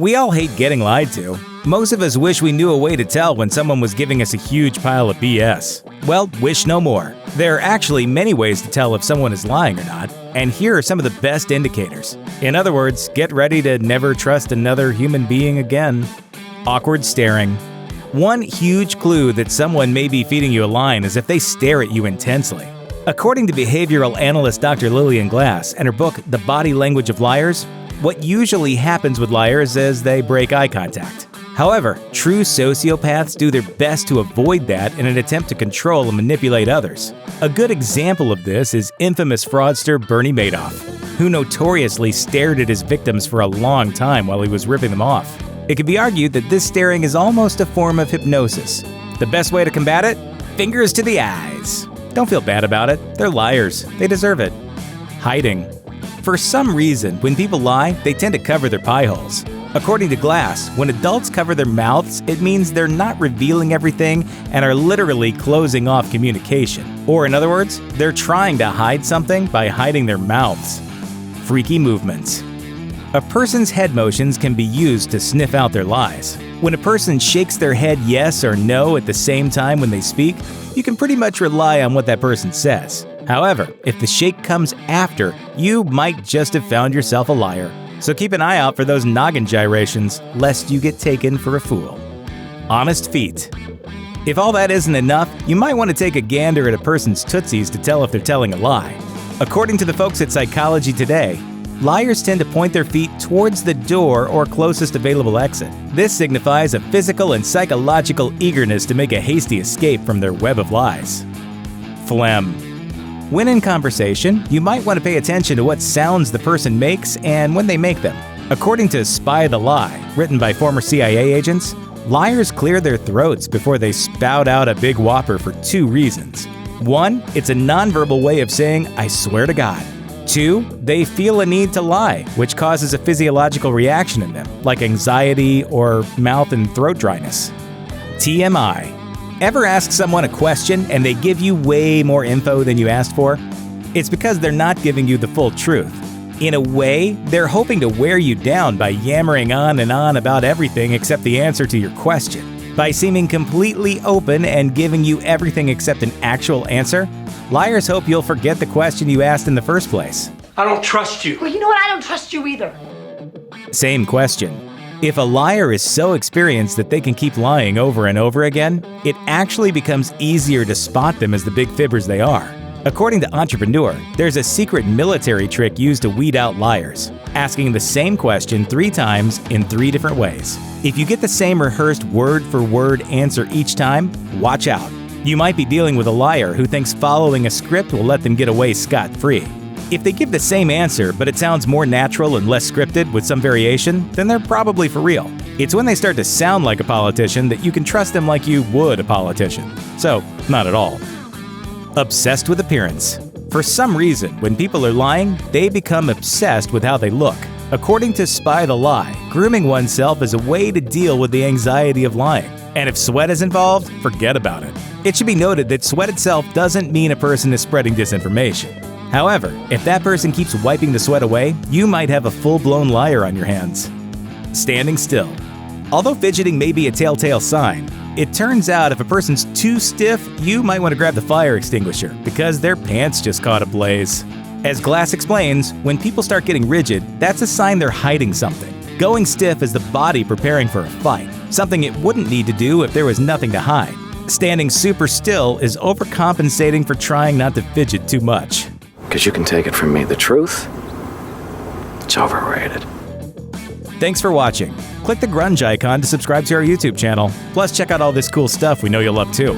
We all hate getting lied to. Most of us wish we knew a way to tell when someone was giving us a huge pile of BS. Well, wish no more. There are actually many ways to tell if someone is lying or not, and here are some of the best indicators. In other words, get ready to never trust another human being again. Awkward staring. One huge clue that someone may be feeding you a line is if they stare at you intensely. According to behavioral analyst Dr. Lillian Glass and her book, The Body Language of Liars, what usually happens with liars is they break eye contact. However, true sociopaths do their best to avoid that in an attempt to control and manipulate others. A good example of this is infamous fraudster Bernie Madoff, who notoriously stared at his victims for a long time while he was ripping them off. It could be argued that this staring is almost a form of hypnosis. The best way to combat it? Fingers to the eyes. Don't feel bad about it. They're liars. They deserve it. Hiding. For some reason, when people lie, they tend to cover their pie holes. According to Glass, when adults cover their mouths, it means they're not revealing everything and are literally closing off communication. Or in other words, they're trying to hide something by hiding their mouths. Freaky movements. A person's head motions can be used to sniff out their lies. When a person shakes their head yes or no at the same time when they speak, you can pretty much rely on what that person says. However, if the shake comes after, you might just have found yourself a liar. So keep an eye out for those noggin gyrations, lest you get taken for a fool. Honest feet. If all that isn't enough, you might want to take a gander at a person's tootsies to tell if they're telling a lie. According to the folks at Psychology Today, liars tend to point their feet towards the door or closest available exit. This signifies a physical and psychological eagerness to make a hasty escape from their web of lies. Phlegm. When in conversation, you might want to pay attention to what sounds the person makes and when they make them. According to Spy the Lie, written by former CIA agents, liars clear their throats before they spout out a big whopper for two reasons. One, it's a nonverbal way of saying, "I swear to God." Two, they feel a need to lie, which causes a physiological reaction in them, like anxiety or mouth and throat dryness. T.M.I. Ever ask someone a question and they give you way more info than you asked for? It's because they're not giving you the full truth. In a way, they're hoping to wear you down by yammering on and on about everything except the answer to your question. By seeming completely open and giving you everything except an actual answer, liars hope you'll forget the question you asked in the first place. I don't trust you. Well, you know what? I don't trust you either. Same question. If a liar is so experienced that they can keep lying over and over again, it actually becomes easier to spot them as the big fibbers they are. According to Entrepreneur, there's a secret military trick used to weed out liars, asking the same question 3 times in 3 different ways. If you get the same rehearsed word-for-word answer each time, watch out. You might be dealing with a liar who thinks following a script will let them get away scot-free. If they give the same answer, but it sounds more natural and less scripted with some variation, then they're probably for real. It's when they start to sound like a politician that you can trust them like you would a politician. So, not at all. Obsessed with appearance. For some reason, when people are lying, they become obsessed with how they look. According to Spy the Lie, grooming oneself is a way to deal with the anxiety of lying. And if sweat is involved, forget about it. It should be noted that sweat itself doesn't mean a person is spreading disinformation. However, if that person keeps wiping the sweat away, you might have a full-blown liar on your hands. Standing still. Although fidgeting may be a telltale sign, it turns out if a person's too stiff, you might want to grab the fire extinguisher because their pants just caught ablaze. As Glass explains, when people start getting rigid, that's a sign they're hiding something. Going stiff is the body preparing for a fight, something it wouldn't need to do if there was nothing to hide. Standing super still is overcompensating for trying not to fidget too much. Because you can take it from me, the truth, it's overrated. Thanks for watching. Click the grunge icon to subscribe to our YouTube channel. Plus, check out all this cool stuff we know you'll love too.